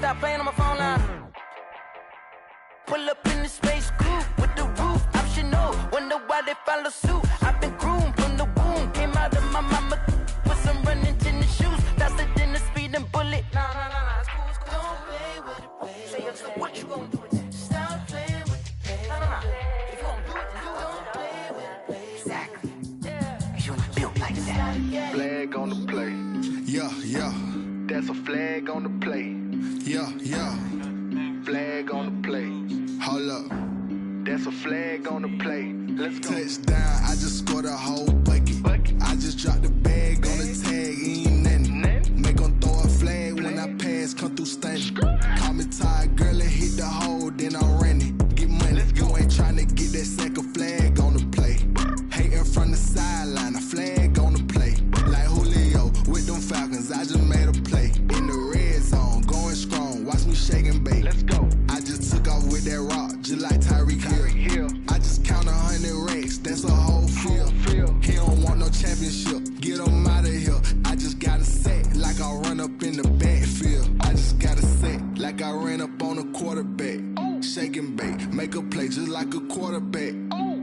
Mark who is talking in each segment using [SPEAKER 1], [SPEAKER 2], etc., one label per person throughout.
[SPEAKER 1] stop playing on my phone line. Pull up in the space coupe with the roof optional. Wonder why they follow suit. I've been groomed from the womb. Came out of my mama with some running tennis shoes. Faster than the speeding bullet. Nah, it's cool, it's cool. Don't play with it, play. Say, so what you gonna do with it? Stop playing with it, play. Nah. If you gonna do it, then don't play with it, play. Exactly. Yeah. Cause you're not built like that.
[SPEAKER 2] Flag on the play. Yeah. That's a flag on the play. Yeah. Flag on the play. Hold up. That's a flag on the play. Let's go. Touchdown, I just scored a whole bucket. I just dropped the bag on the tag, ain't nothing. Make 'em throw a flag when I pass, come through stunning. Call me tired, girl, and hit the hole, then I'm running. Get money, you ain't tryna get that second flag on the play. Hating from the sideline, a flag on the play. Like Julio with them Falcons, I just made a play. In the red zone, going strong, watch me shake and bake. Let's go. I just took off with that rock, just like Tyreek Hill. I just count 100 racks, that's a whole field. He don't want no championship, get him out of here. I just got a set, like I run up in the backfield. I just got a set, like I ran up on a quarterback. Shake and bake, make a play just like a quarterback.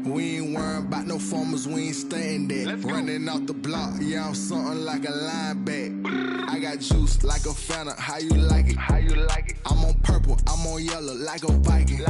[SPEAKER 2] We ain't worrying about no formers, we ain't staying there. Running off the block, yeah, I'm something like a linebacker. I got juice like a Fanta, how you like it? I'm on purple, I'm on yellow, like a Viking.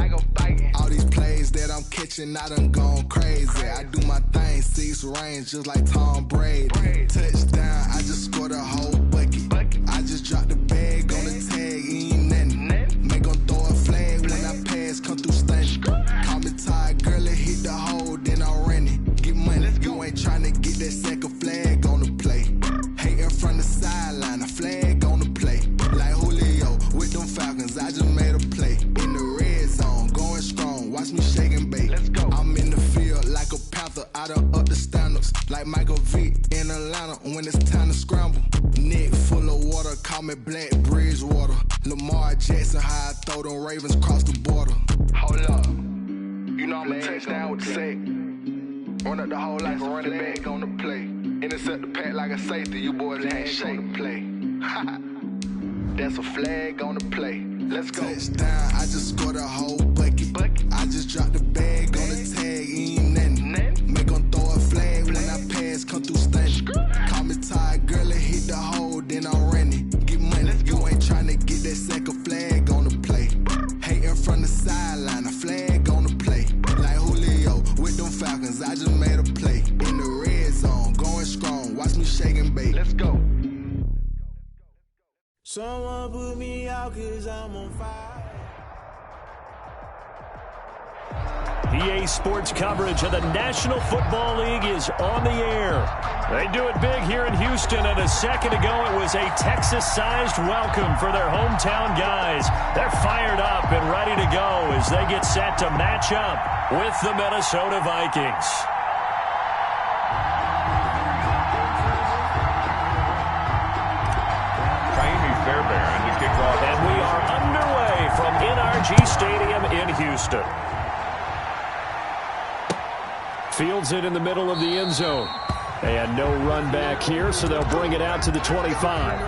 [SPEAKER 2] All these plays that I'm catching, I done gone crazy. I do my thing, 6 range, just like Tom Brady. Touchdown, I just scored a whole bucket. I just dropped the bag on the tag, ain't nothing. Make 'em throw a flag when I pass, come through stunning. Call me tired, girl, and hit the hole, then I'm running. Get money, you ain't tryna get that second flag on the play. Hating from the sideline, a flag on the play. Like Julio with them Falcons, I just made a play. In the red zone, going strong, watch me shake and bake. Let's go. I'm in the field like a panther, I done up the standards. Like Michael Vick in Atlanta when it's time to scramble. Neck full of water, call me Black Bridgewater. Lamar Jackson, how I throw them Ravens across the border. Hold up. You know I'm a touchdown with the sack. Run up the whole like a running back on the play. Intercept the pack like a safety, you boys ain't shake the play. That's a flag on the play. Let's go. Touchdown, I just scored a whole bucket. I just dropped the bag on the tag, ain't nothing. Make 'em throw a flag when I pass, come through stunning. Call me tired, girl, and hit the hole, then I'm running. Get money, you ain't tryna get that second flag on the play. Hating from the sideline, a flag on the play. Like Julio with them Falcons, I just made a play. In the red zone, going strong, watch me shake and bake. Let's go.
[SPEAKER 3] Someone put me out 'cause I'm on fire.
[SPEAKER 4] EA Sports coverage of the National Football League is on the air. They do it big here in Houston, and a second ago it was a Texas-sized welcome for their hometown guys. They're fired up and ready to go as they get set to match up with the Minnesota Vikings. And we are underway from NRG Stadium in Houston. Fields it in the middle of the end zone. And no run back here, so they'll bring it out to the 25.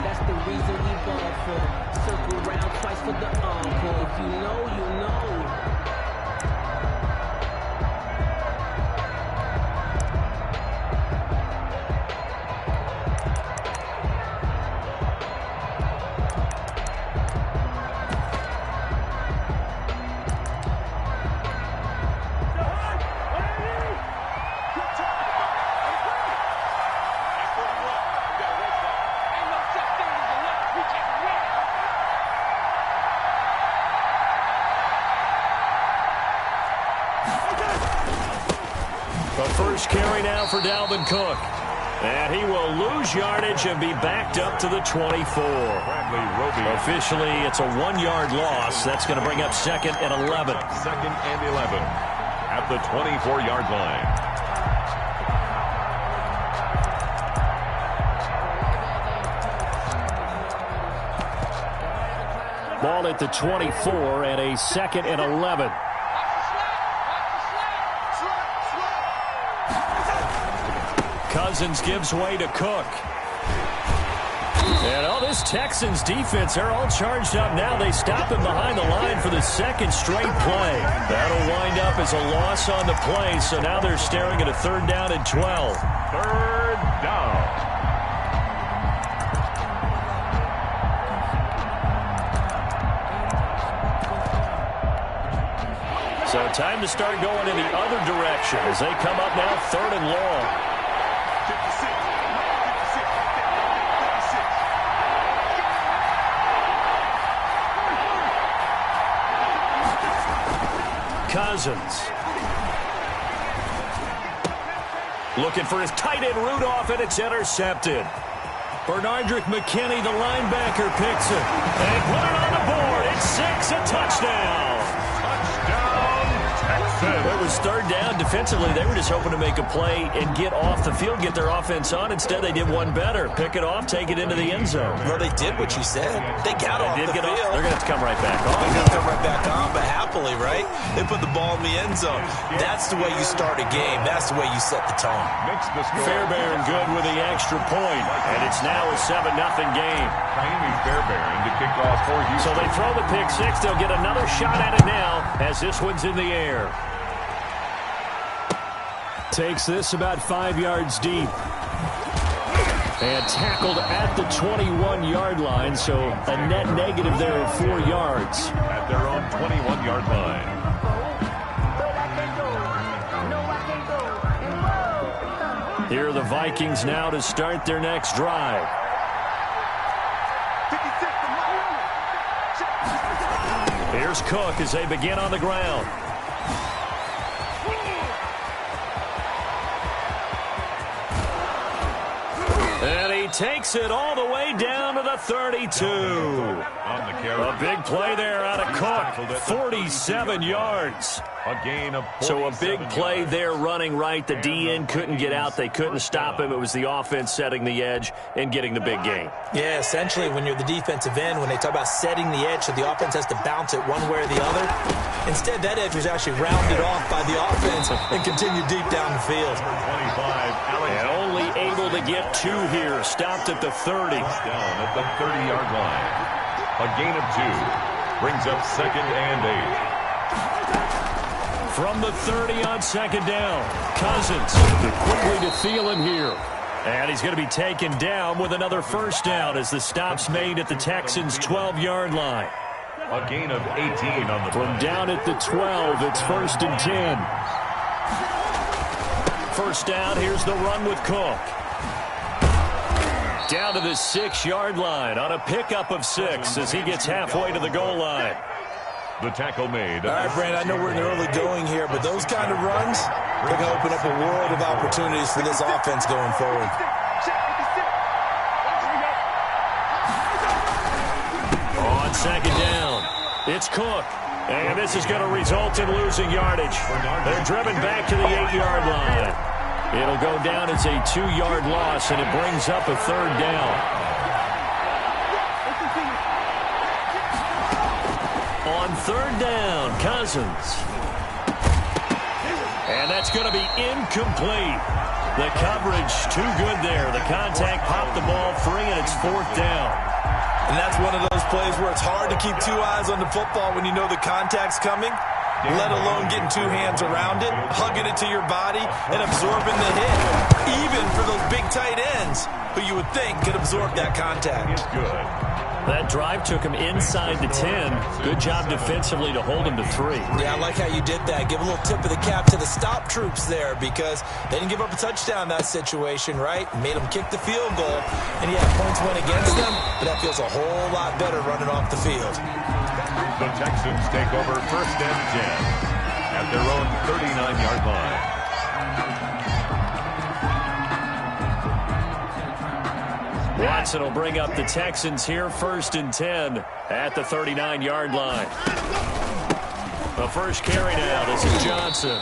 [SPEAKER 5] That's the reason we ball for. Circle round twice for the encore. If you know, you know.
[SPEAKER 4] The first carry now for Dalvin Cook. And he will lose yardage and be backed up to the 24. Officially, it's a 1-yard loss. That's going to bring up 2nd and 11.
[SPEAKER 6] 2nd and 11 at the 24-yard line.
[SPEAKER 4] Ball at the 24 and a 2nd and 11. Cousins gives way to Cook. And all this Texans defense, they're all charged up now. They stop him behind the line for the second straight play. That'll wind up as a loss on the play, so now they're staring at a 3rd down and 12.
[SPEAKER 6] 3rd down.
[SPEAKER 4] So time to start going in the other direction as they come up now 3rd and long. Cousins. Looking for his tight end Rudolph, and it's intercepted. Bernardrick McKinney, the linebacker, picks it. They put it on the board. It's 6, a touchdown. It was 3rd down. Defensively, they were just hoping to make a play and get off the field, get their offense on. Instead, they did one better. Pick it off, take it into the end zone.
[SPEAKER 7] Well, they did what you said. They got off the field.
[SPEAKER 4] They're going to have to come right back on.
[SPEAKER 7] They're going to come right back on, but happily, right? They put the ball in the end zone. That's the way you start a game. That's the way you set the tone.
[SPEAKER 4] Fairbairn good with the extra point, and it's now a 7-0 game.
[SPEAKER 6] Fairbairn to kick off for Houston.
[SPEAKER 4] So they throw the pick 6. They'll get another shot at it now as this one's in the air. Takes this about 5 yards deep. And tackled at the 21-yard line, so a net negative there of 4 yards.
[SPEAKER 6] At their own 21-yard line.
[SPEAKER 4] Here are the Vikings now to start their next drive. Here's Cook as they begin on the ground. And he takes it all the way down to the 32. A big play there out of Cook. 47 yards.
[SPEAKER 6] A gain of 47
[SPEAKER 4] So a big play there running right. The DN couldn't get out. They couldn't stop him. It was the offense setting the edge and getting the big gain.
[SPEAKER 7] Yeah, essentially when you're the defensive end, when they talk about setting the edge so the offense has to bounce it one way or the other, instead that edge was actually rounded off by the offense and continued deep down the field.
[SPEAKER 6] 25,
[SPEAKER 4] And only able to get 2 here. Stopped at the 30.
[SPEAKER 6] down at the 30-yard line. A gain of 2 brings up 2nd and 8.
[SPEAKER 4] From the 30 on 2nd down. Cousins quickly to Thielen here. And he's going to be taken down with another 1st down as the stop's made at the Texans' 12-yard line.
[SPEAKER 6] A gain of 18 on the
[SPEAKER 4] From down at the 12, it's 1st and 10. 1st down, here's the run with Cook. Down to the 6-yard line on a pickup of 6 as he gets halfway to the goal line.
[SPEAKER 6] The tackle made.
[SPEAKER 7] All right, Brand, I know we're in the early going here, but those kind of runs, they're going to open up a world of opportunities for this offense going forward.
[SPEAKER 4] On 2nd down, it's Cook. And this is going to result in losing yardage. They're driven back to the 8-yard line. It'll go down as a 2-yard loss, and it brings up a 3rd down. On 3rd down, Cousins. And that's going to be incomplete. The coverage too good there. The contact popped the ball free, and it's 4th down.
[SPEAKER 7] And that's one of those plays where it's hard to keep 2 eyes on the football when you know the contact's coming, let alone getting 2 hands around it, hugging it to your body, and absorbing the hit. Even for those big tight ends who you would think could absorb that contact.
[SPEAKER 6] Good.
[SPEAKER 4] That drive took him inside the 10. Good job defensively to hold him to 3.
[SPEAKER 7] Yeah, I like how you did that. Give a little tip of the cap to the stop troops there because they didn't give up a touchdown in that situation, right? Made them kick the field goal, and yeah, points went against them, but that feels a whole lot better running off the field.
[SPEAKER 6] The Texans take over 1st and 10 at their own 39-yard line.
[SPEAKER 4] Watson will bring up the Texans here, 1st and 10 at the 39-yard line. The first carry now, this is Johnson.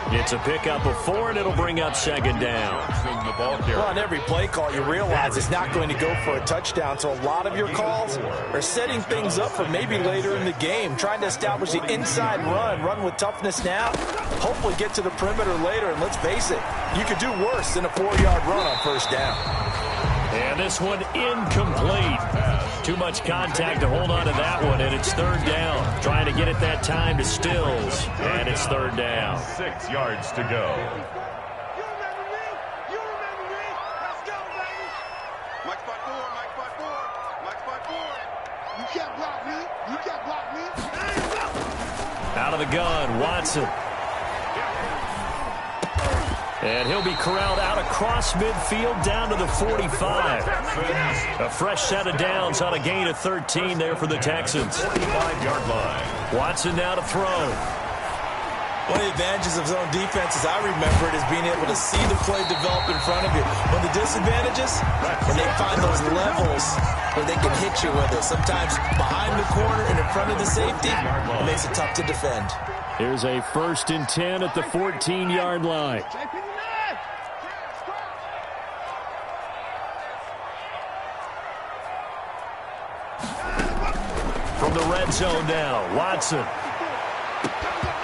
[SPEAKER 4] It's a pickup of 4, and it'll bring up 2nd down.
[SPEAKER 7] Well, on every play call, you realize it's not going to go for a touchdown, so a lot of your calls are setting things up for maybe later in the game, trying to establish the inside run with toughness now, hopefully get to the perimeter later, and let's face it, You could do worse than a 4-yard run on first down.
[SPEAKER 4] And this one incomplete. Too much contact to hold on to that one, and it's third down. Trying to get it that time to Stills, and it's third down.
[SPEAKER 6] 6 yards to go.
[SPEAKER 4] Out of the gun, Watson. And he'll be corralled out across midfield down to the 45. A fresh set of downs on a gain of 13 there for the Texans.
[SPEAKER 6] 45-yard line.
[SPEAKER 4] Watson now to throw.
[SPEAKER 7] One of the advantages of zone defense, as I remember it, is being able to see the play develop in front of you. One of the disadvantages, when they find those levels where they can hit you with it, sometimes behind the corner and in front of the safety, it makes it tough to defend.
[SPEAKER 4] Here's a 1st and 10 at the 14-yard line. From the red zone now, Watson.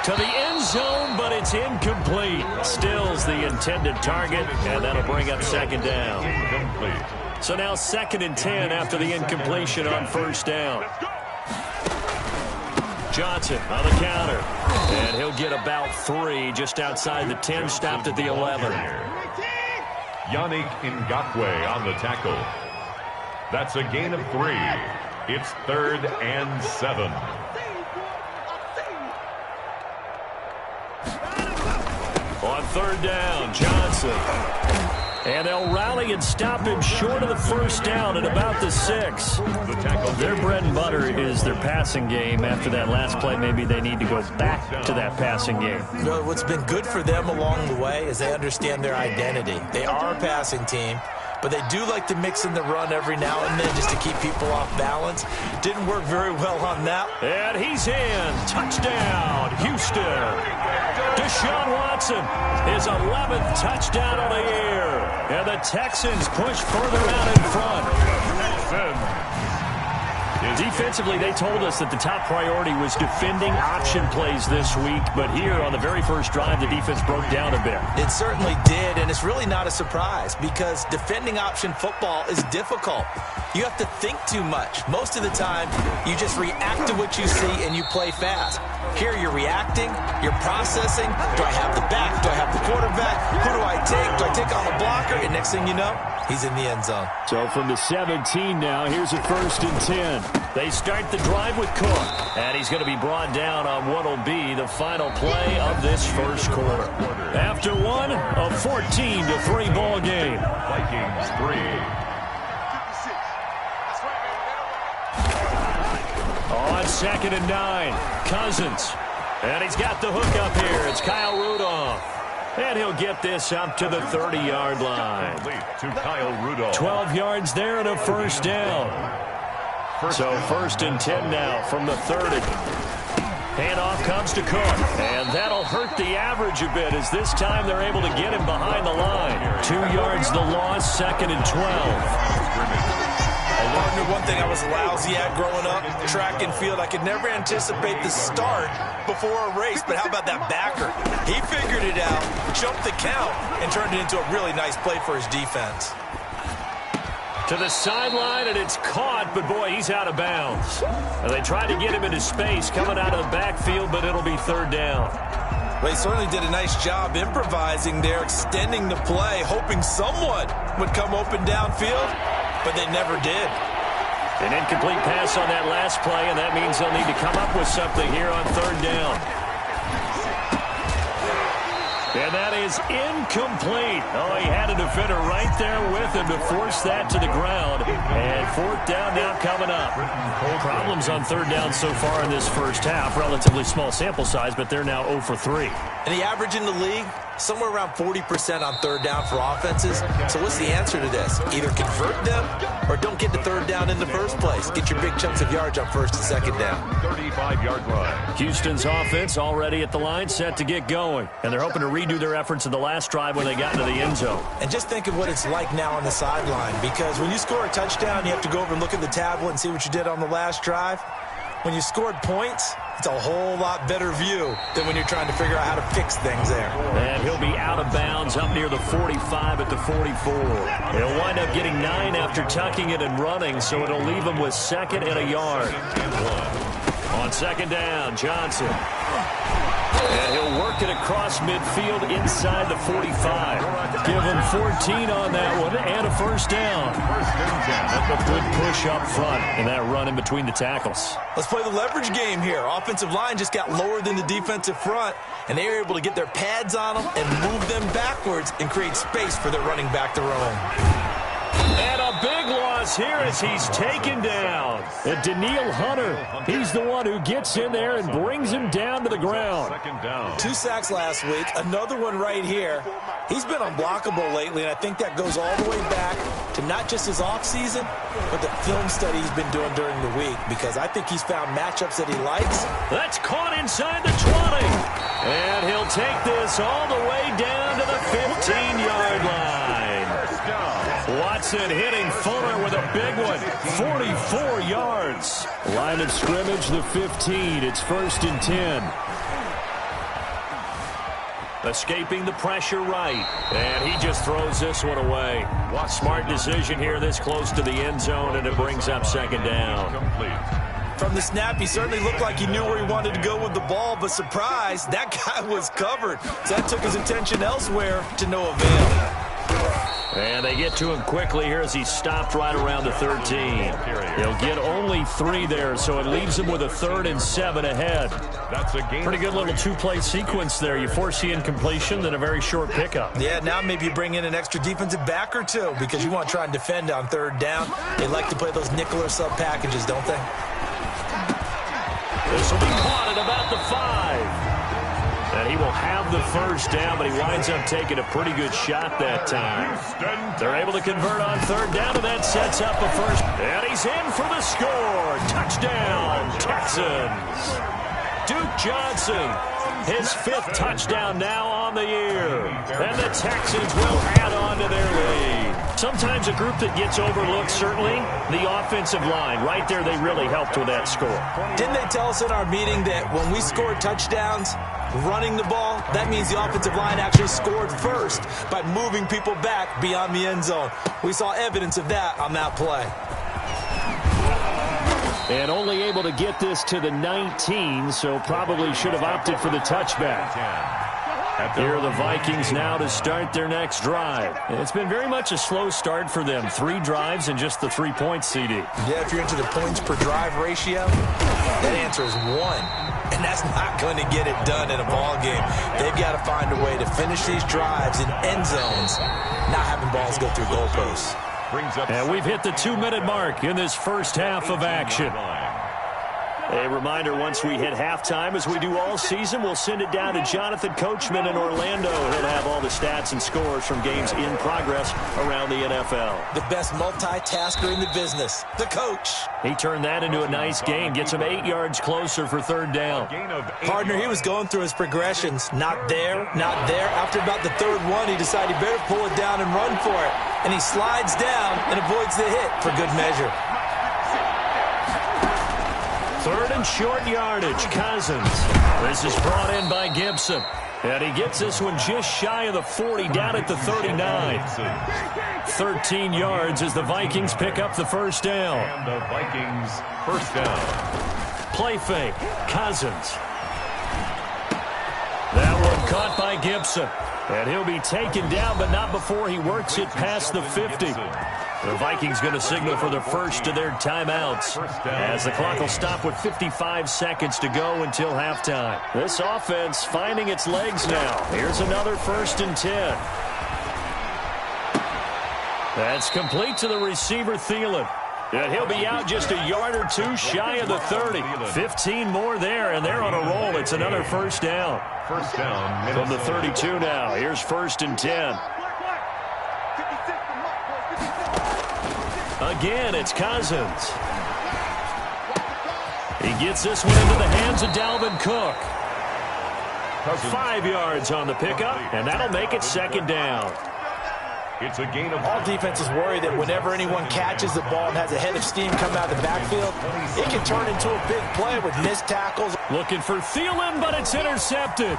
[SPEAKER 4] To the end zone, but it's incomplete. Stills the intended target, and that'll bring up second down.
[SPEAKER 6] Incomplete.
[SPEAKER 4] So now 2nd and 10 after the incompletion on first down. Johnson on the counter. And he'll get about 3 just outside the 10, stopped at the 11.
[SPEAKER 6] Yannick Ngakoue on the tackle. That's a gain of 3. It's 3rd and 7.
[SPEAKER 4] On third down, Johnson. And they'll rally and stop him short of the first down at about the 6. Their bread and butter is their passing game. After that last play, maybe they need to go back to that passing game.
[SPEAKER 7] You know, what's been good for them along the way is they understand their identity. They are a passing team, but they do like to mix in the run every now and then just to keep people off balance. Didn't work very well on that.
[SPEAKER 4] And he's in. Touchdown, Houston. Deshaun Watson, his 11th touchdown on the year. And the Texans push further out in front. Defensively, they told us that the top priority was defending option plays this week. But here on the very first drive, the defense broke down a bit.
[SPEAKER 7] It certainly did, and it's really not a surprise because defending option football is difficult. You have to think too much. Most of the time, you just react to what you see and you play fast. Here you're reacting, you're processing. Do I have the back? Do I have the quarterback? Who do I take? Do I take on the blocker? And next thing you know, he's in the end zone.
[SPEAKER 4] So from the 17 now, here's a 1st and 10. They start the drive with Cook. And he's going to be brought down on what will be the final play of this first quarter. After one, a 14-3 ball game.
[SPEAKER 6] Vikings 3.
[SPEAKER 4] On 2nd and 9, Cousins. And he's got the hook up here. It's Kyle Rudolph. And he'll get this up to the 30-yard line.
[SPEAKER 6] To Kyle Rudolph.
[SPEAKER 4] 12 yards there and a first down. So 1st and 10 now from the 30. Handoff comes to Cook. And that'll hurt the average a bit as this time they're able to get him behind the line. 2 yards the loss, 2nd and 12.
[SPEAKER 7] Partner, one thing I was lousy at growing up, track and field, I could never anticipate the start before a race, but how about that backer? He figured it out, jumped the count, and turned it into a really nice play for his defense.
[SPEAKER 4] To the sideline, and it's caught, but boy, he's out of bounds. And they tried to get him into space coming out of the backfield, but it'll be third down.
[SPEAKER 7] Well, he certainly did a nice job improvising there, extending the play, hoping someone would come open downfield, but they never did.
[SPEAKER 4] An incomplete pass on that last play, and that means they'll need to come up with something here on third down. And that is incomplete. Oh, he had a defender right there with him to force that to the ground. And 4th down now coming up. Problems on third down so far in this first half. Relatively small sample size, but they're now 0 for 3.
[SPEAKER 7] And the average in the league, somewhere around 40% on third down for offenses. So what's the answer to this? Either convert them or don't get to third down in the first place. Get your big chunks of yards on 1st and 2nd down.
[SPEAKER 6] 35-yard line.
[SPEAKER 4] Houston's offense already at the line, set to get going. And they're hoping to redo their efforts in the last drive when they got into the end zone.
[SPEAKER 7] And just think of what it's like now on the sideline, because when you score a touchdown, you have to go over and look at the tablet and see what you did on the last drive. when you scored points, it's a whole lot better view than when you're trying to figure out how to fix things there.
[SPEAKER 4] And he'll be out of bounds up near the 45 at the 44. He'll wind up getting 9 after tucking it and running, so it'll leave him with 2nd and a yard. On 2nd down, Johnson. And he'll work it across midfield inside the 45. Give him 14 on that one and a 1st down. A good push up front and that run in between the tackles.
[SPEAKER 7] Let's play the leverage game here. Offensive line just got lower than the defensive front, and they were able to get their pads on them and move them backwards and create space for their running back to roam.
[SPEAKER 4] And a big loss here as he's taken down. And Daniil Hunter, he's the one who gets in there and brings him down to the ground.
[SPEAKER 7] 2 sacks last week, another one right here. He's been unblockable lately, and I think that goes all the way back to not just his offseason, but the film study he's been doing during the week, because I think he's found matchups that he likes.
[SPEAKER 4] That's caught inside the 20. And he'll take this all the way down to the 15-yard line. Watson hitting Fuller with a big one. 44 yards. Line of scrimmage, the 15. It's 1st and 10. Escaping the pressure right. And he just throws this one away. Smart decision here this close to the end zone, and it brings up 2nd down.
[SPEAKER 7] From the snap, he certainly looked like he knew where he wanted to go with the ball, but surprise, that guy was covered. So that took his attention elsewhere to no avail.
[SPEAKER 4] And they get to him quickly here as he stopped right around the 13. He'll get only 3 there, so it leaves him with a 3rd and 7 ahead.
[SPEAKER 6] That's a game.
[SPEAKER 4] Pretty good little 2-play sequence there. You force the incompletion, then a very short pickup.
[SPEAKER 7] Yeah, now maybe you bring in an extra defensive back or 2 because you want to try and defend on 3rd down. They like to play those nickel or sub packages, don't they?
[SPEAKER 4] This will be caught at about the 5. And he will have the 1st down, but he winds up taking a pretty good shot that time. They're able to convert on 3rd down, and that sets up a 1st. And he's in for the score. Touchdown, Texans. Duke Johnson, his 5th touchdown now on the year. And the Texans will add on to their lead. Sometimes a group that gets overlooked, certainly, the offensive line. Right there, they really helped with that score.
[SPEAKER 7] Didn't they tell us in our meeting that when we score touchdowns, running the ball, that means the offensive line actually scored first by moving people back beyond the end zone? We saw evidence of that on that play.
[SPEAKER 4] And only able to get this to the 19, so probably should have opted for the touchback. Here are the Vikings now to start their next drive. It's been very much a slow start for them. 3 drives and just the 3 points, CD.
[SPEAKER 7] Yeah, if you're into the points per drive ratio, that answer is 1. And that's not going to get it done in a ball game. They've got to find a way to finish these drives in end zones, not having balls go through goalposts.
[SPEAKER 4] And we've hit the 2-minute mark in this first half of action. A reminder, once we hit halftime, as we do all season, we'll send it down to Jonathan Coachman in Orlando. He'll have all the stats and scores from games in progress around the NFL.
[SPEAKER 7] The best multitasker in the business, the coach.
[SPEAKER 4] He turned that into a nice gain, gets him 8 yards closer for 3rd down.
[SPEAKER 7] Partner, he was going through his progressions. Not there, not there. After about the 3rd one, he decided he better pull it down and run for it. And he slides down and avoids the hit for good measure.
[SPEAKER 4] 3rd and short yardage, Cousins. This is brought in by Gibson. And he gets this one just shy of the 40, down at the 39. 13 yards as the Vikings pick up the 1st down.
[SPEAKER 6] And the Vikings 1st down.
[SPEAKER 4] Play fake, Cousins. That one caught by Gibson. And he'll be taken down, but not before he works it past the 50. The Vikings going to signal for the first of their timeouts as the clock will stop with 55 seconds to go until halftime. This offense finding its legs now. Here's another 1st and 10. That's complete to the receiver, Thielen. And he'll be out just a yard or 2 shy of the 30. 15 more there, and they're on a roll. It's another 1st down.
[SPEAKER 6] 1st down.
[SPEAKER 4] From the 32 now. Here's 1st and 10. Again, it's Cousins. He gets this one into the hands of Dalvin Cook. 5 yards on the pickup, and that'll make it 2nd down.
[SPEAKER 6] It's a gain of...
[SPEAKER 7] All defenses worry that whenever anyone catches the ball and has a head of steam come out of the backfield, it can turn into a big play with missed tackles.
[SPEAKER 4] Looking for Thielen, but it's intercepted.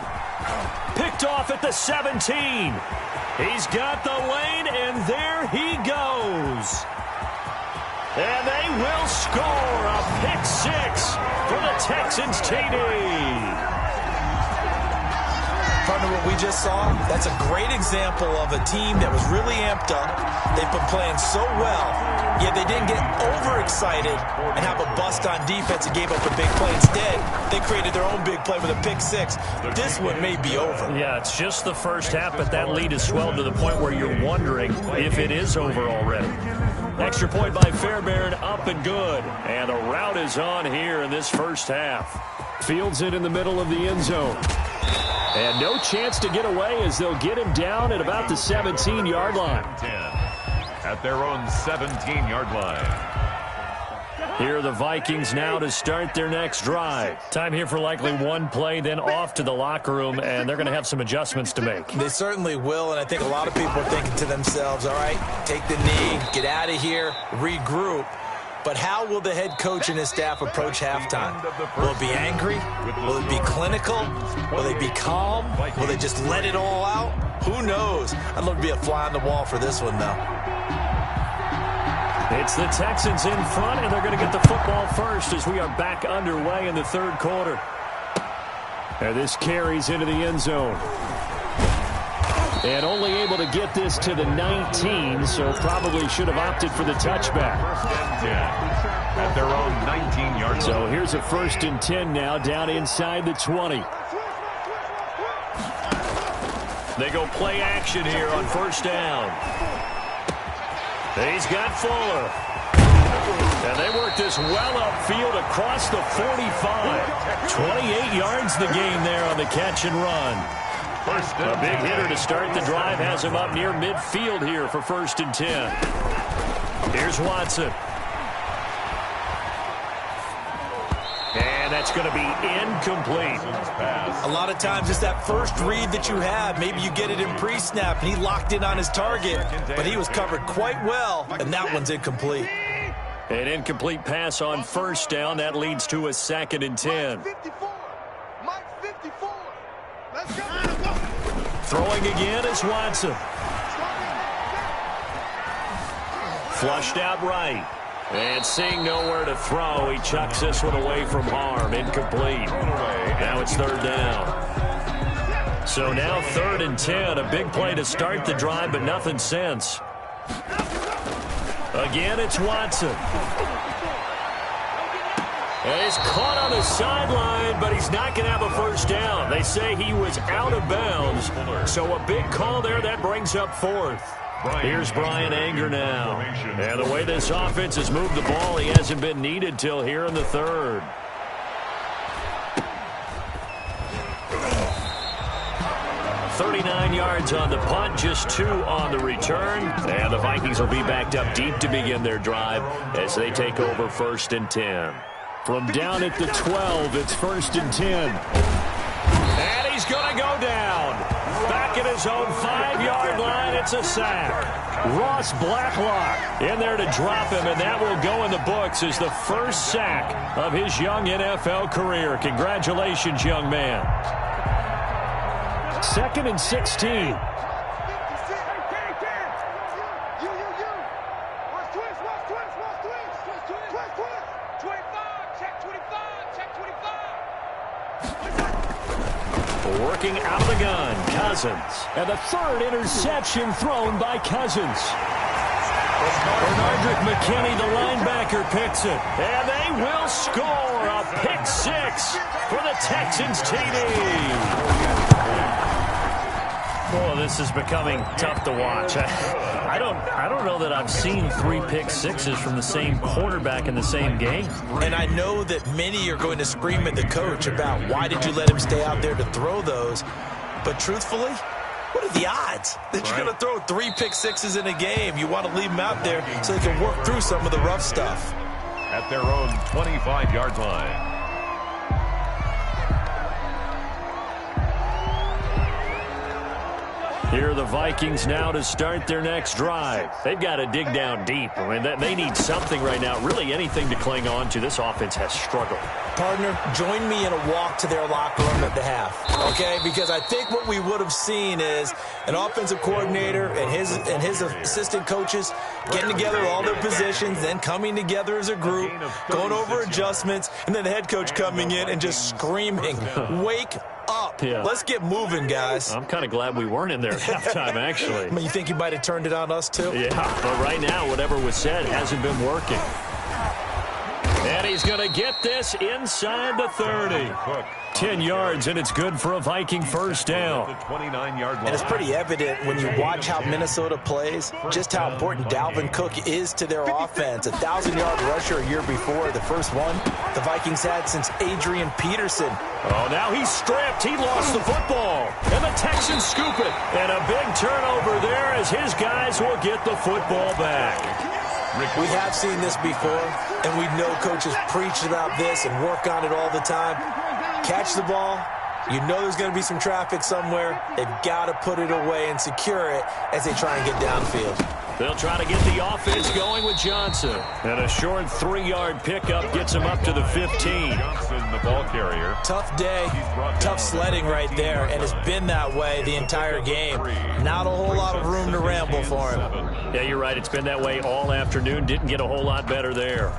[SPEAKER 4] Picked off at the 17. He's got the lane, and there he goes. And they will score a pick six for the Texans TD.
[SPEAKER 7] Partner, what we just saw, that's a great example of a team that was really amped up. They've been playing so well, yet they didn't get overexcited and have a bust on defense and gave up a big play. Instead, they created their own big play with a pick six. This one may be over.
[SPEAKER 4] Yeah, it's just the first half, but that lead has swelled to the point where you're wondering if it is over already. Extra point by Fairbairn, up and good. And the route is on here in this first half. Fields it in the middle of the end zone. And no chance to get away as they'll get him down at about the 17-yard line.
[SPEAKER 6] 10 at their own 17-yard line.
[SPEAKER 4] Here are the Vikings now to start their next drive. Time here for likely one play, then off to the locker room, and they're going to have some adjustments to make.
[SPEAKER 7] They certainly will, and I think a lot of people are thinking to themselves, all right, take the knee, get out of here, regroup. But how will the head coach and his staff approach halftime? Will it be angry? Will it be clinical? Will they be calm? Will they just let it all out? Who knows? I'd love to be a fly on the wall for this one, though.
[SPEAKER 4] It's the Texans in front, and they're going to get the football first as we are back underway in the third quarter. And this carries into the end zone. And only able to get this to the 19, so probably should have opted for the touchback.
[SPEAKER 6] At their own 19-yard line.
[SPEAKER 4] So here's a 1st and 10 now, down inside the 20. They go play action here on first down. He's got Fuller. And they work this well upfield across the 45. 28 yards the gain there on the catch and run. A big hitter to start the drive has him up near midfield here for 1st and 10. Here's Watson. And that's going to be incomplete.
[SPEAKER 7] A lot of times it's that first read that you have. Maybe you get it in pre-snap, and he locked in on his target, but he was covered quite well, and that one's incomplete.
[SPEAKER 4] An incomplete pass on 1st down. That leads to a 2nd and 10. Throwing again is Watson. Flushed out right. And seeing nowhere to throw, he chucks this one away from harm. Incomplete. Now it's 3rd down. So now 3rd and 10. A big play to start the drive, but nothing since. Again, it's Watson. And he's caught on the sideline, but he's not going to have a 1st down. They say he was out of bounds. So a big call there. That brings up 4th. Here's Brian Anger now. And the way this offense has moved the ball, he hasn't been needed till here in the 3rd. $39 yards on the punt, just 2 on the return. And the Vikings will be backed up deep to begin their drive as they take over 1st and 10. From down at the 12, it's 1st and 10. And he's going to go down. Back at his own 5-yard line, it's a sack. Ross Blacklock in there to drop him, and that will go in the books as the first sack of his young NFL career. Congratulations, young man. 2nd and 16. Working out of the gun, Cousins. And the 3rd interception thrown by Cousins. Bernardrick McKinney, the linebacker, picks it. And they will score a pick 6 for the Texans TD. Boy, this is becoming tough to watch. I don't know that I've seen 3 pick sixes from the same quarterback in the same game.
[SPEAKER 7] And I know that many are going to scream at the coach about why did you let him stay out there to throw those. But truthfully, what are the odds that you're going to throw 3 pick sixes in a game? You want to leave them out there so they can work through some of the rough stuff.
[SPEAKER 6] At their own 25-yard line.
[SPEAKER 4] Here are the Vikings now to start their next drive. They've got to dig down deep. I mean, they need something right now, really anything to cling on to. This offense has struggled.
[SPEAKER 7] Partner, join me in a walk to their locker room at the half, okay? Because I think what we would have seen is an offensive coordinator and his assistant coaches getting together all their positions, then coming together as a group, going over adjustments, and then the head coach coming in and just screaming, "Wake up.
[SPEAKER 4] Yeah.
[SPEAKER 7] Let's get moving, guys."
[SPEAKER 4] I'm kind of glad we weren't in there at halftime, actually.
[SPEAKER 7] I mean, you think he might have turned it on us, too?
[SPEAKER 4] Yeah, but right now, whatever was said hasn't been working. And he's going to get this inside the 30. 10 yards, and it's good for a Viking first down.
[SPEAKER 7] And it's pretty evident when you watch how Minnesota plays, just how important Dalvin Cook is to their offense. 1,000-yard rusher a year before, the first one the Vikings had since Adrian Peterson.
[SPEAKER 4] Oh, now he's stripped. He lost the football. And the Texans scoop it. And a big turnover there as his guys will get the football back.
[SPEAKER 7] We have seen this before, and we know coaches preach about this and work on it all the time. Catch the ball. You know there's going to be some traffic somewhere. They've got to put it away and secure it as they try and get downfield.
[SPEAKER 4] They'll try to get the offense going with Johnson. And a short 3-yard pickup gets him up to the 15.
[SPEAKER 6] Johnson, the ball carrier.
[SPEAKER 7] Tough day, tough sledding right there, and it's been that way the entire game. Not a whole lot of room to ramble for him.
[SPEAKER 4] Yeah, you're right. It's been that way all afternoon. Didn't get a whole lot better there.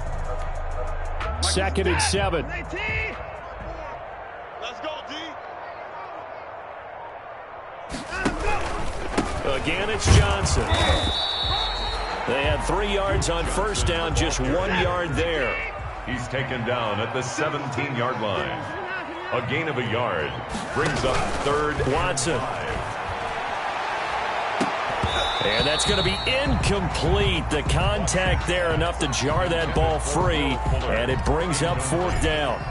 [SPEAKER 4] 2nd and 7.
[SPEAKER 3] Let's go, D.
[SPEAKER 4] Again, it's Johnson. They had 3 yards on first down, just 1 yard there.
[SPEAKER 6] He's taken down at the 17-yard line. A gain of a yard brings up 3rd.
[SPEAKER 4] Watson. And that's going to be incomplete. The contact there enough to jar that ball free, and it brings up 4th down.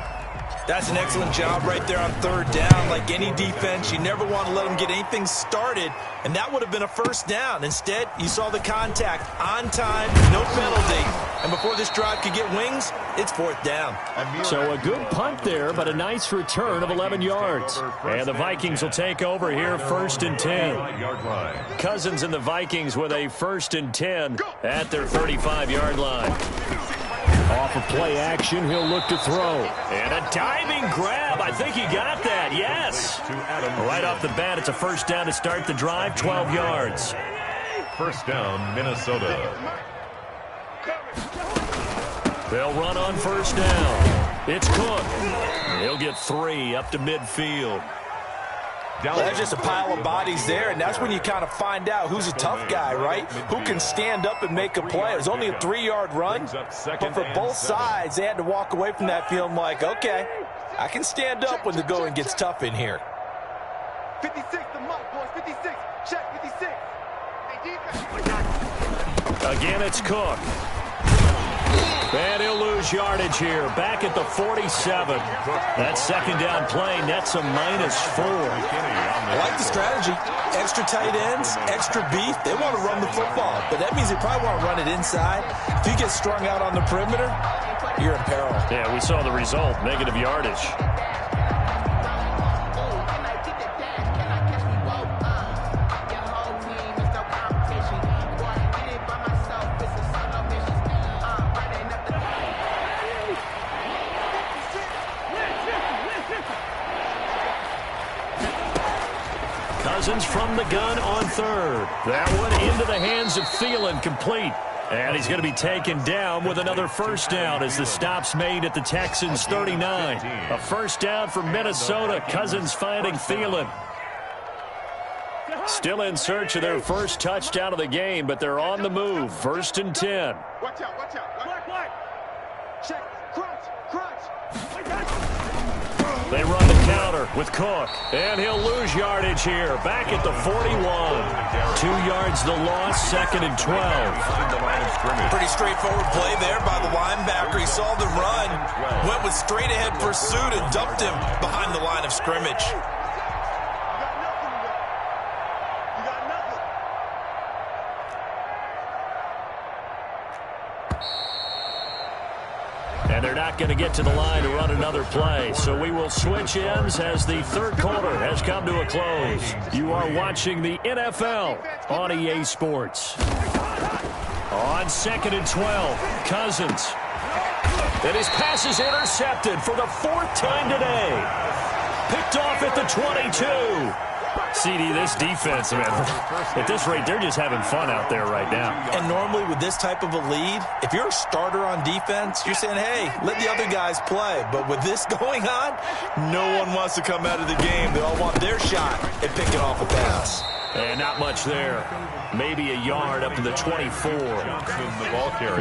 [SPEAKER 7] That's an excellent job right there on 3rd down. Like any defense, you never want to let them get anything started, and that would have been a first down. Instead, you saw the contact on time, no penalty. And before this drive could get wings, it's 4th down.
[SPEAKER 4] So a good punt there, but a nice return of 11 yards. And the Vikings will take over here, 1st and 10. Cousins and the Vikings with a 1st and 10 at their 35-yard line. Off of play action, he'll look to throw. And a diving grab. I think he got that. Yes. Right off the bat, it's a first down to start the drive, 12 yards.
[SPEAKER 6] First down, Minnesota.
[SPEAKER 4] They'll run on first down. It's Cook. He'll get 3 up to midfield.
[SPEAKER 7] Well, that's just a pile of bodies there, and that's when you kind of find out who's a tough guy, right? Who can stand up and make a play. It was only a 3-yard run, but for both sides, they had to walk away from that feeling like, okay, I can stand up when the going gets tough in here.
[SPEAKER 3] 56, the mark, boys. 56. Check 56.
[SPEAKER 4] Again, it's Cook. And he'll lose yardage here. Back at the 47. That second down play nets a -4.
[SPEAKER 7] I like the strategy. Extra tight ends, extra beef. They want to run the football, but that means they probably want to run it inside. If you get strung out on the perimeter, you're in peril.
[SPEAKER 4] Yeah, we saw the result. Negative yardage. Cousins from the gun on 3rd. That one into the hands of Thielen, complete. And he's going to be taken down with another first down as the stop's made at the Texans' 39. A first down for Minnesota. Cousins finding Thielen. Still in search of their first touchdown of the game, but they're on the move. 1st and 10.
[SPEAKER 3] Watch out, watch out. Black. Check. Crunch.
[SPEAKER 4] They run the counter with Cook, and he'll lose yardage here. Back at the 41. 2 yards the loss, 2nd and 12.
[SPEAKER 7] Pretty straightforward play there by the linebacker. He saw the run, went with straight-ahead pursuit, and dumped him behind the line of scrimmage.
[SPEAKER 4] And they're not going to get to the line to run another play. So we will switch ends as the third quarter has come to a close. You are watching the NFL on EA Sports. On 2nd and 12, Cousins. And his pass is intercepted for the 4th time today. Picked off at the 22. CD, this defense, man, at this rate, they're just having fun out there right now.
[SPEAKER 7] And normally with this type of a lead, if you're a starter on defense, you're saying, hey, let the other guys play. But with this going on, no one wants to come out of the game. They all want their shot at picking off a pass.
[SPEAKER 4] And not much there. Maybe a yard up to the 24.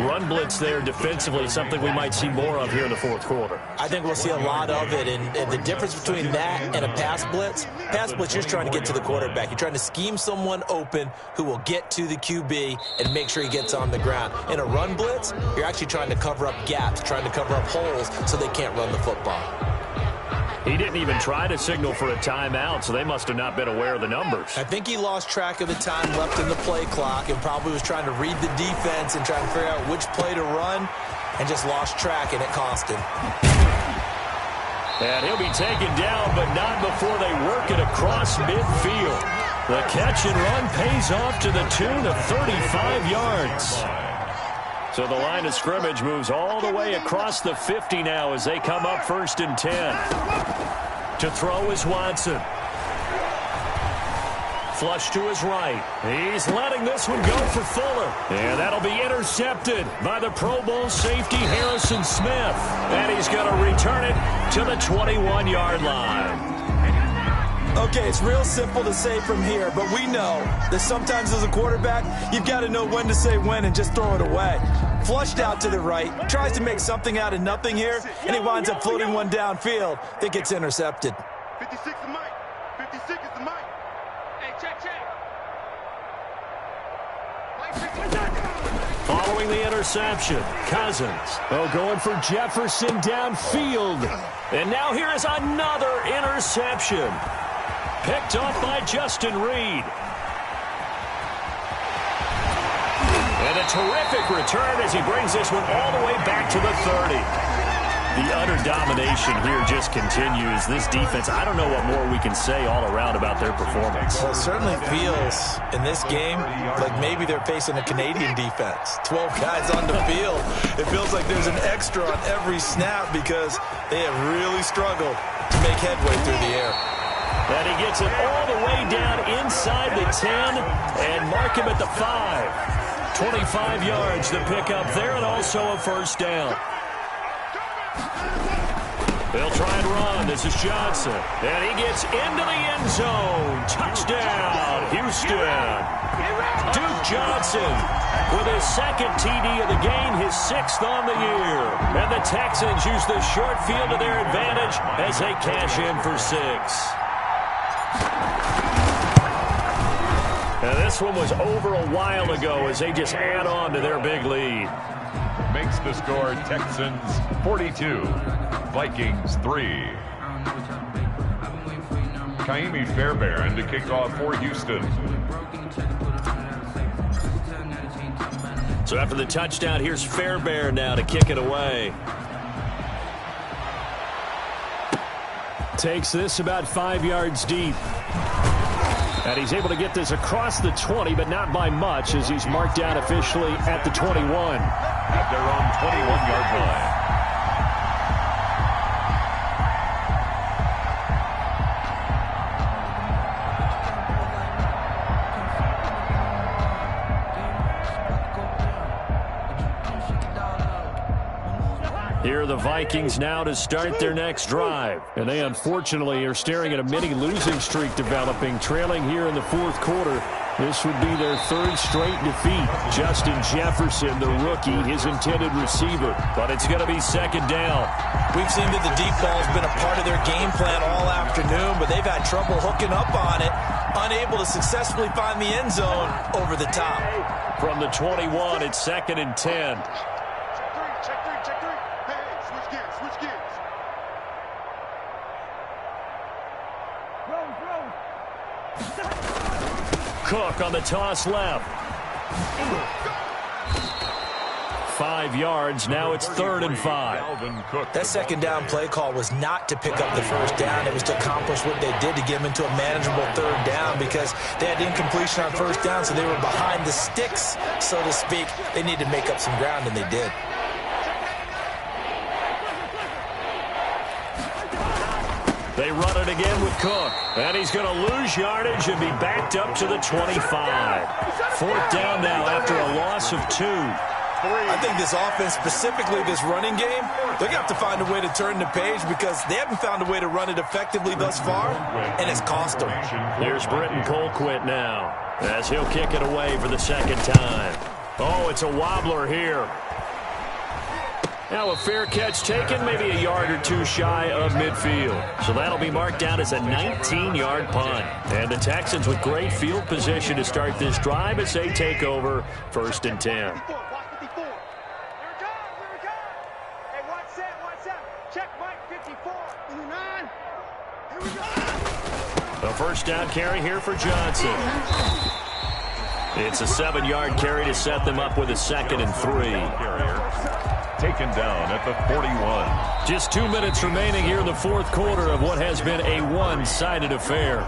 [SPEAKER 4] Run blitz there defensively, something we might see more of here in the fourth quarter.
[SPEAKER 7] I think we'll see a lot of it. And the difference between that and a pass blitz, you're trying to get to the quarterback. You're trying to scheme someone open who will get to the QB and make sure he gets on the ground. In a run blitz, you're actually trying to cover up gaps, trying to cover up holes so they can't run the football.
[SPEAKER 4] He didn't even try to signal for a timeout, so they must have not been aware of the numbers.
[SPEAKER 7] I think he lost track of the time left in the play clock and probably was trying to read the defense and trying to figure out which play to run and just lost track, and it cost him.
[SPEAKER 4] And he'll be taken down, but not before they work it across midfield. The catch and run pays off to the tune of 35 yards. So the line of scrimmage moves all the way across the 50 now as they come up 1st and 10. To throw is Watson. Flush to his right. He's letting this one go for Fuller. And that'll be intercepted by the Pro Bowl safety Harrison Smith. And he's going to return it to the 21-yard line.
[SPEAKER 7] Okay, it's real simple to say from here, but we know that sometimes as a quarterback, you've got to know when to say when and just throw it away. Flushed out to the right, tries to make something out of nothing here, and he winds up floating one downfield that gets intercepted.
[SPEAKER 3] 56 is Mike. 56 is the Mike. Hey, check.
[SPEAKER 4] Following the interception, Cousins. Going for Jefferson downfield. And now here is another interception. Picked off by Justin Reed. And a terrific return as he brings this one all the way back to the 30. The utter domination here just continues. This defense, I don't know what more we can say all around about their performance.
[SPEAKER 7] Well, it certainly feels in this game like maybe they're facing a Canadian defense. 12 guys on the field. It feels like there's an extra on every snap because they have really struggled to make headway through the air.
[SPEAKER 4] And he gets it all the way down inside the 10 and mark him at the 5. 25 yards to pick up there and also a 1st down. They'll try and run. This is Johnson. And he gets into the end zone. Touchdown, Houston. Duke Johnson with his 2nd TD of the game, his 6th on the year. And the Texans use the short field to their advantage as they cash in for 6. Now this one was over a while ago as they just add on to their big lead.
[SPEAKER 6] Makes the score Texans 42, Vikings 3. Kaimi Fairbairn to kick off for Houston.
[SPEAKER 4] So after the touchdown, here's Fairbairn now to kick it away. Takes this about 5 yards deep. And he's able to get this across the 20, but not by much as he's marked down officially at the 21.
[SPEAKER 6] At their own 21-yard line.
[SPEAKER 4] Here are the Vikings now to start their next drive. And they unfortunately are staring at a mini losing streak developing, trailing here in the 4th quarter. This would be their 3rd straight defeat. Justin Jefferson, the rookie, his intended receiver. But it's going to be 2nd down.
[SPEAKER 7] We've seen that the deep ball has been a part of their game plan all afternoon, but they've had trouble hooking up on it, unable to successfully find the end zone over the top.
[SPEAKER 4] From the 21, it's 2nd and 10. Cook on the toss left. 5 yards. Now it's 3rd and 5.
[SPEAKER 7] That second down play call was not to pick up the first down. It was to accomplish what they did to get them into a manageable 3rd down because they had incompletion on first down, so they were behind the sticks, so to speak. They needed to make up some ground, and they did.
[SPEAKER 4] They run it again with Cook, and he's going to lose yardage and be backed up to the 25. 4th down now after a loss of 2.
[SPEAKER 7] I think this offense, specifically this running game, they're going to have to find a way to turn the page because they haven't found a way to run it effectively thus far, and it's cost them.
[SPEAKER 4] Here's Britton Colquitt now as he'll kick it away for the 2nd time. Oh, it's a wobbler here. Now a fair catch taken, maybe a yard or 2 shy of midfield. So that'll be marked down as a 19-yard punt. And the Texans with great field position to start this drive as they take over 1st and 10. A 1st down carry here for Johnson. It's a 7-yard carry to set them up with a 2nd and 3.
[SPEAKER 6] Taken down at the 41.
[SPEAKER 4] Just 2 minutes remaining here in the 4th quarter of what has been a one-sided affair.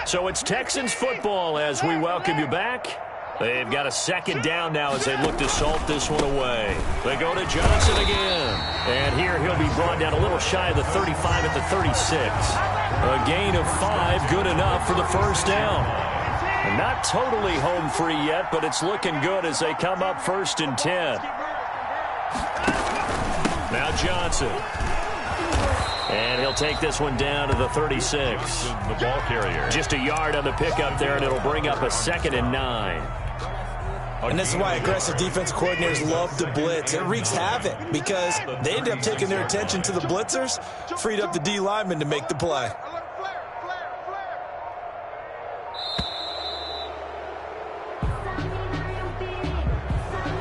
[SPEAKER 4] So it's Texans football as we welcome you back. They've got a 2nd down now as they look to salt this one away. They go to Johnson again. And here he'll be brought down a little shy of the 35 at the 36. A gain of 5, good enough for the 1st down. And not totally home free yet, but it's looking good as they come up 1st and 10. Now Johnson. And he'll take this one down to the 36.
[SPEAKER 6] The ball carrier.
[SPEAKER 4] Just a yard on the pickup there, and it'll bring up a 2nd and 9.
[SPEAKER 7] And this is why aggressive defensive coordinators love to blitz. It wreaks havoc because they end up taking their attention to the blitzers, freed up the D lineman to make the play.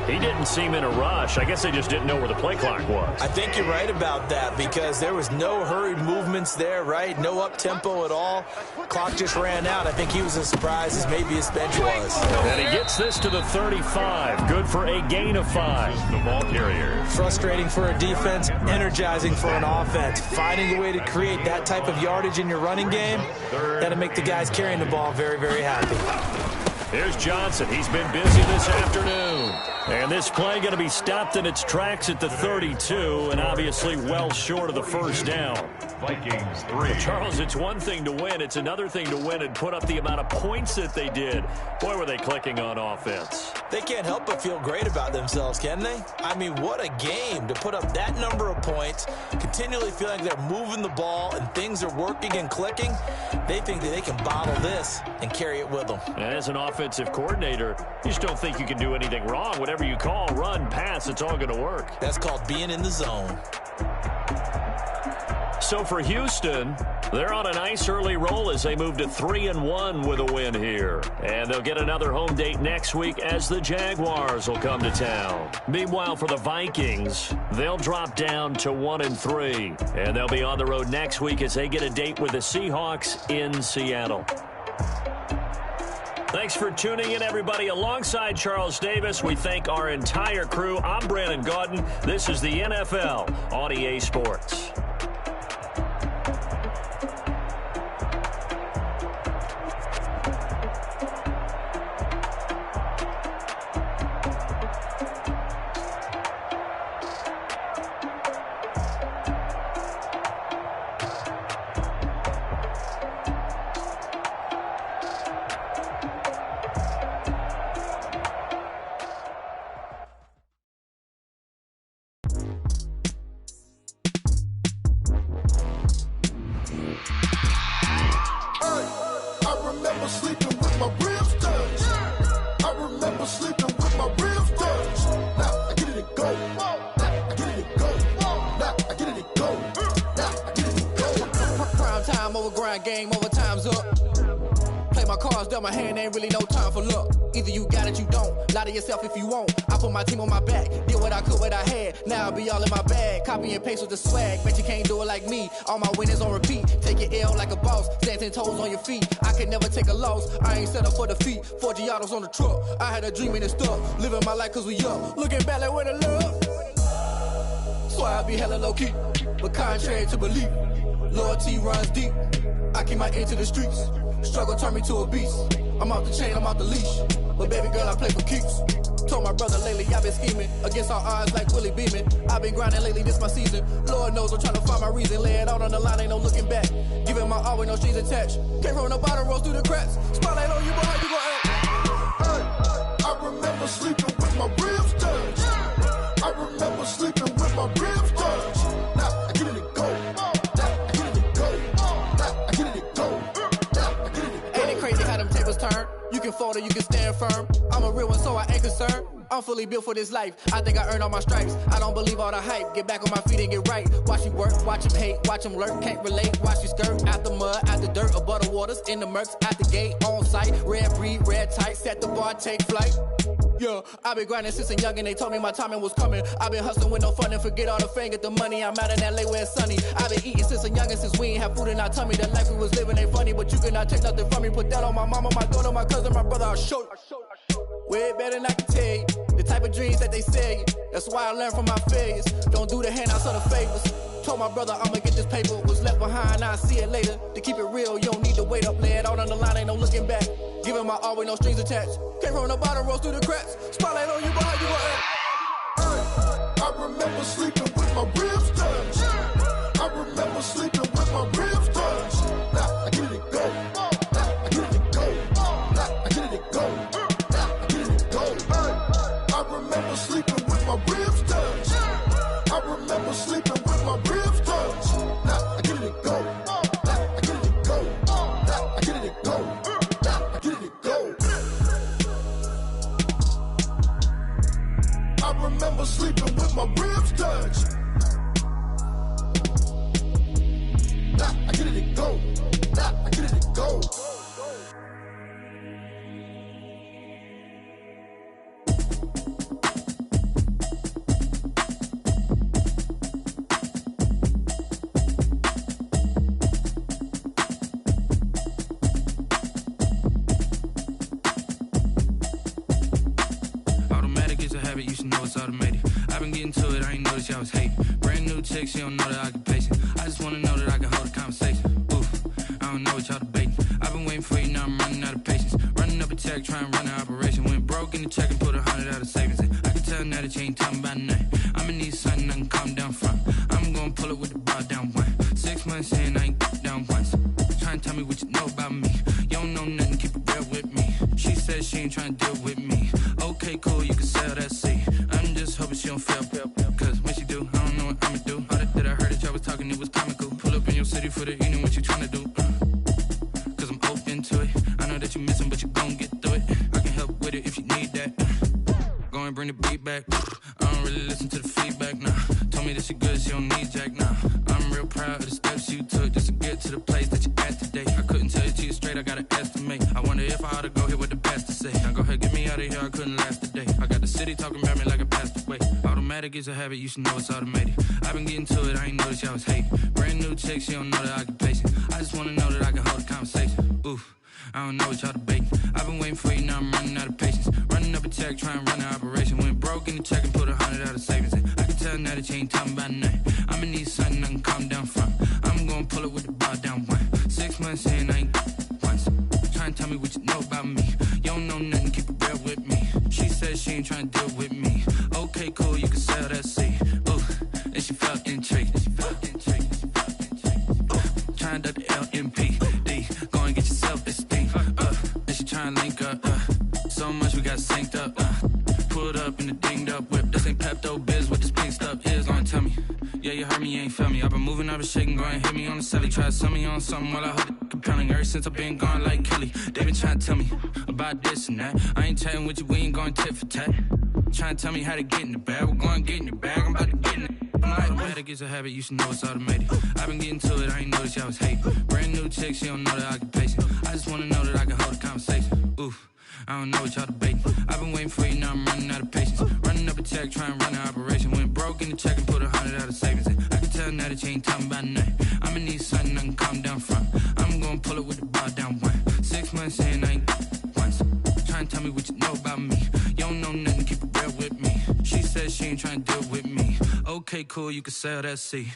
[SPEAKER 4] He didn't seem in a rush. I guess they just didn't know where the play clock was.
[SPEAKER 7] I think you're right about that because there was no hurried movements there, right? No up-tempo at all. Clock just ran out. I think he was as surprised as maybe his bench was.
[SPEAKER 4] And he gets this to the 35. Good for a gain of 5.
[SPEAKER 6] The ball carrier.
[SPEAKER 7] Frustrating for a defense, energizing for an offense. Finding a way to create that type of yardage in your running game, that'll make the guys carrying the ball very, very happy.
[SPEAKER 4] Here's Johnson. He's been busy this afternoon. And this play going to be stopped in its tracks at the 32, and obviously well short of the 1st down.
[SPEAKER 6] Vikings 3.
[SPEAKER 4] Charles, it's one thing to win. It's another thing to win and put up the amount of points that they did. Boy, were they clicking on offense.
[SPEAKER 7] They can't help but feel great about themselves, can they? I mean, what a game to put up that number of points, continually feeling like they're moving the ball and things are working and clicking. They think that they can bottle this and carry it with them.
[SPEAKER 4] And as an offensive coordinator, you just don't think you can do anything wrong. Whatever you call, run, pass, it's all going to work.
[SPEAKER 7] That's called being in the zone.
[SPEAKER 4] So for Houston, they're on a nice early roll as they move to 3-1 with a win here. And they'll get another home date next week as the Jaguars will come to town. Meanwhile, for the Vikings, they'll drop down to 1-3. And they'll be on the road next week as they get a date with the Seahawks in Seattle. Thanks for tuning in, everybody. Alongside Charles Davis, we thank our entire crew. I'm Brandon Gaudin. This is the NFL on EA Sports.
[SPEAKER 8] my cards dealt my hand, ain't really no time for luck. Either you got it, you don't. Lie to yourself if you won't. I put my team on my back, did what I could, what I had. Now I'll be all in my bag. Copy and paste with the swag. Bet you can't do it like me. All my winners on repeat. Take your L like a boss. Stand 10 toes on your feet. I can never take a loss. I ain't set up for defeat. 4 Giottos on the truck. I had a dream and it's stuck. Living my life cause we up. Looking back like where the love. So I be hella low key. But contrary to belief, loyalty runs deep. I keep my ear to the streets. Struggle turned me to a beast. I'm off the chain, I'm off the leash. But baby girl, I play for keeps. Told my brother lately, I've been scheming. Against all odds like Willie Beeman. I've been grinding lately, this my season. Lord knows I'm trying to find my reason. Lay it out on the line, ain't no looking back. Giving my all with no strings attached. Came from the bottom, rose through the cracks. Spotlight on you, boy, how you gon' act?
[SPEAKER 2] Hey, I remember sleeping with my ribs touched. I remember sleeping with my ribs touched. Now I get it to go. Now I get it to go. Now I get it to go. Now I get it to go.
[SPEAKER 8] Ain't it crazy how them tables turn? You can fold or you can stand firm. I'm a real one, so I ain't concerned. I'm fully built for this life. I think I earned all my stripes. I don't believe all the hype. Get back on my feet and get right. Watch you work, watch him hate, watch him lurk. Can't relate, watch you skirt. Out the mud, out the dirt, above the waters, in the murks, out the gate, on site. Red breed, red tight, set the bar, take flight. Yeah, I've been grinding since a youngin', they told me my timing was coming. I've been hustling with no fun and forget all the fame, get the money. I'm out in LA where it's sunny. I've been eating since a youngin', since we ain't have food in our tummy. The life we was living ain't funny, but you cannot take nothing from me. Put that on my mama, my daughter, my cousin, my brother, I'll show you. Way better than I can tell you. The type of dreams that they sell you. That's why I learned from my failures. Don't do the handouts or the favors. Told my brother I'ma get this paper. Was left behind, I'll see it later. To keep it real, you don't need to wait up. Lay it out on the line, ain't no looking back. Giving my all with no strings attached. Came from the bottom, rose through the cracks. Spotlight on you, boy, how you gon' act?
[SPEAKER 2] Hey, I remember sleeping with my ribs touched. I remember sleeping with my ribs touched. Now I get it to go. Now I get it to go. Now I get it to go. Now I get it to go. Hey, I remember sleeping with my ribs touched. I remember sleeping with my ribs touched. Now I get it to go. Now I get it to go. Now I get it to go. Now I get it to go. I remember sleeping with my ribs touched. Now I get it to go. Now I get it to go.
[SPEAKER 9] Automatic is a habit, you should know it's automated. I've been getting to it, I ain't noticed y'all was hating. Brand new chick, she don't know the occupation. I just wanna know that I can hold a conversation. Oof, I don't know what y'all debating. I've been waiting for you, now I'm running out of patience. Running up a check, trying to run an operation. Went broke in the check and put 100 out of savings in. I can tell now that you ain't talking about nothing. I'ma need something I can calm down from. I'm gonna pull it with the bar down one. 6 months in, I ain't down once. Trying to tell me what you know about me. You don't know nothing, keep it real with me. She said she ain't trying to deal with me. Okay, cool, you can sell that seat. I'm just hoping she don't fail. Cause when she do, I don't know what I'ma do. All that I heard that y'all was talking, it was comical. Pull up in your city for the evening, what you trying to do? Cause I'm open to it. I know that you missing, but you gon' get through it. I can help with it if you need that. Go and bring the beat back. I don't really listen to the feedback, nah. Told me that she good, she don't need jack, nah. I'm real proud of the steps you took just to get to the place that you at today. I couldn't tell you to you straight, I gotta estimate. I wonder if I ought to go here with the best to say. Now go ahead, get me out of here, I couldn't last today. I got the city talking about me like I passed away. Automatic is a habit, you should know it's automated. I've been getting to it, I ain't noticed y'all was hating. Brand new chick, she don't know the occupation. I just wanna know that I can hold a conversation. Oof, I don't know what y'all debating. I've been waiting for you, now I'm running out of patience. Running up a check, trying to run an operation. Went broke in the check and put 100 out of savings in. I can tell now that you ain't talking about nothing. I'ma need something I can calm down from. I'm gonna pull it with the bar down one. 6 months in, I ain't once. Trying to tell me what you know about me. You don't know nothing, keep it real with me. She said she ain't trying to deal with me. Okay, cool, you can sell that seat. Ooh, and she felt intrigued. Trying to the LMPD. Go and get your self-esteem. And she trying to link up. So much we got synced up. Pulled up in the dinged up whip. This ain't Pepto-Biz, what this pink stuff is. Long tell me. Yeah, you heard me, you ain't felt me. I've been moving, I've been shaking, go and hit me on the celly. Try to sell me on something while I hold it compelling. Ever since I've been gone like Kelly, they been trying to tell me about this and that. I ain't chatting with you, we ain't going tit for tat. Trying to tell me how to get in the bag. We're going to get in the bag, I'm about to get in it. Automatic is a habit, you should know it's automated. I've been getting to it, I ain't noticed y'all was hating. Brand new chick, she don't know the occupation. I just wanna know that I can hold a I don't know what y'all debating. I've been waiting for you, now I'm running out of patience. Running up a check, trying to run an operation. Went broke in the check and put 100 out of savings in. I can tell now that you ain't talking about nothing. I'ma need something I can calm down from. I'm gonna pull it with the bar down one. 6 months in, I ain't once. Trying to tell me what you know about me. You don't know nothing, keep it real with me. She said she ain't trying to deal with me. Okay, cool, you can sell that C.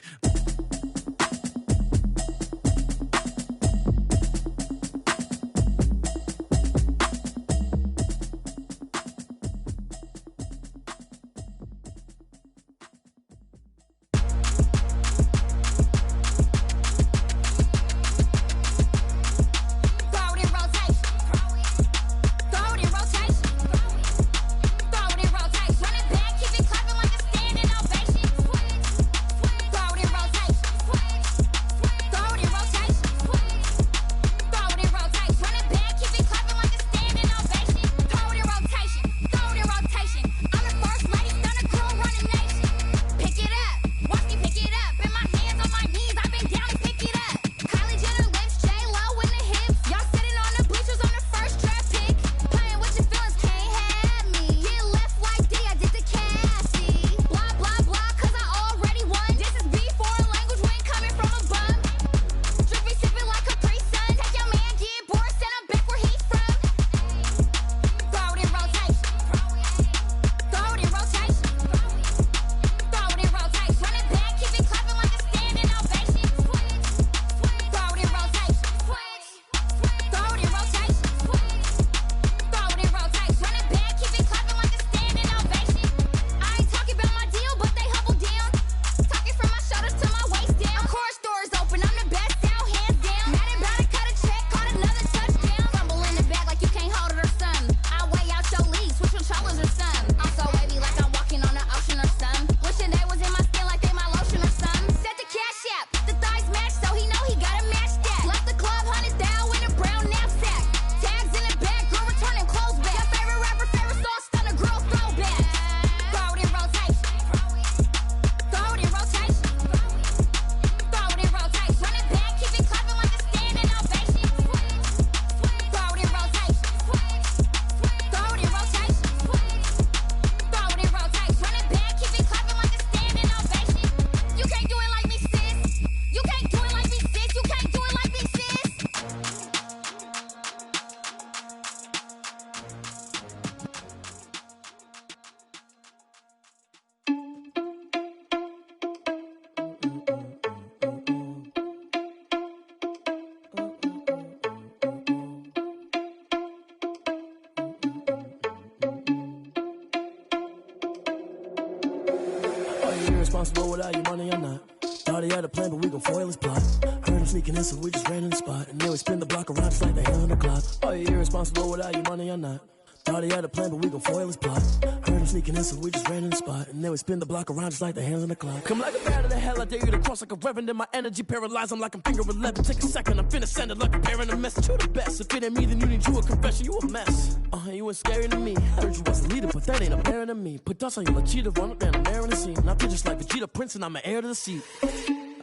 [SPEAKER 10] Irresponsible without your money, I'm not. Thought he had a plan, but we gon' foil his plot. Heard him sneaking in, so we just ran in the spot. And then we spin the block around just like the hand on the clock. Oh, you're irresponsible without your money, I'm not. Thought he had a plan, but we gon' foil his plot. Heard him sneaking in, so we just ran in the spot. And then we spin the block around just like the hands on the clock. Come like a bat of the hell, I dare you to cross like a reverend. In my energy paralyzed, I'm like I'm finger 11. Take a second, I'm finna send it like a parent a message. You the best, if it ain't me, then you need you a confession. You a mess, you ain't scary to me. Heard you was a leader, but that ain't apparent to me. Put dust on you like Cheetah, run up down the air in the scene. I feel just like Vegeta Prince, and I'm an heir to the seat.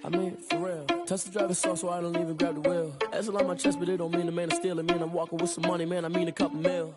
[SPEAKER 10] I mean, for real. Touch the driver's soft, so I don't even grab the wheel. That's a lot on my chest, but it don't mean the man is stealing. Man, I'm walking with some money, man, I mean a couple mil.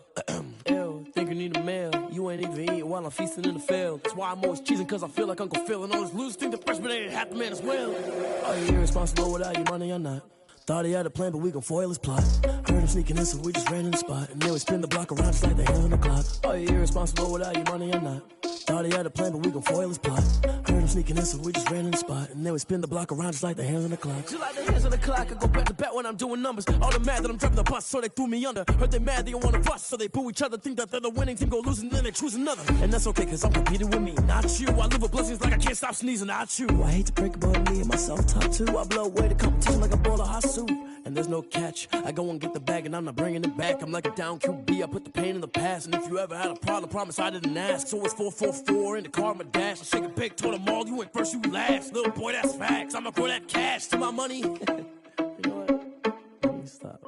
[SPEAKER 10] Ew, think you need a meal. You ain't even eating while I'm feasting in the field. That's why I'm always cheesing, cause I feel like Uncle Phil. And all this losers think the freshman ain't half the man as well. Oh, you're irresponsible without your money, I'm not. Thought he had a plan, but we gon' foil his plot. Heard him sneaking in, so we just ran in the spot. And then we spin the block around just like the hand on the clock. Oh, you're irresponsible without your money, I'm not. Thought he had a plan, but we gon' foil his plot. Heard him sneaking in, so we just ran in the spot. And then we spin the block around just like the hands on the clock. Just like the hands on the clock, I go back to back when I'm doing numbers. All the mad that I'm driving the bus, so they threw me under. Heard they mad, they don't wanna bust, so they boo each other. Think that they're the winning team, go losing, then they choose another. And that's okay, cause I'm competing with me, not you. I live with blessings like I can't stop sneezing, not you. I hate to break about me and my self-talk too. I blow away the competition like a ball of hot soup. And there's no catch, I go and get the bag and I'm not bringing it back. I'm like a down QB, I put the pain in the past. And if you ever had a problem, promise I didn't ask. So it's 444 in the car, my dash. I shake a big, told them all, you went first, you last. Little boy, that's facts, I'ma grow that cash to my money. You know what? Let me stop.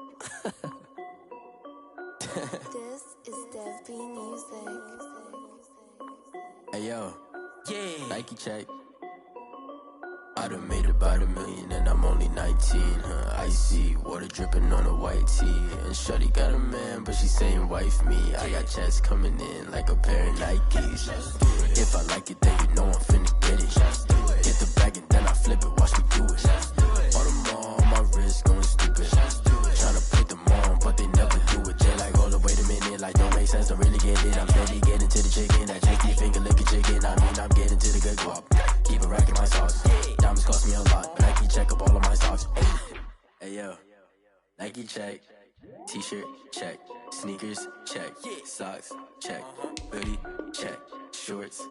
[SPEAKER 11] This is Dev B Music.
[SPEAKER 12] Hey yo, yeah, Nike check. I done made about $1 million and I'm only 19, icy, water dripping on a white tee. And shorty got a man, but she saying wife me. I got checks coming in like a pair of Nikes. If I like it, then you know I'm finna get it. Get the bag and then I flip it, watch me do it. All them on my wrist going stupid. Tryna put them on, but they never do it. They like, hold up, wait a minute, like don't make sense, don't really get it. I'm steady getting to the chicken, that JT finger licking chicken. I mean, I'm getting to the good guap. Keep it racking my sauce. Diamonds cost me a lot, but Nike check up all of my socks. Hey yo, Nike check, t-shirt check, sneakers check, socks check, hoodie check, shorts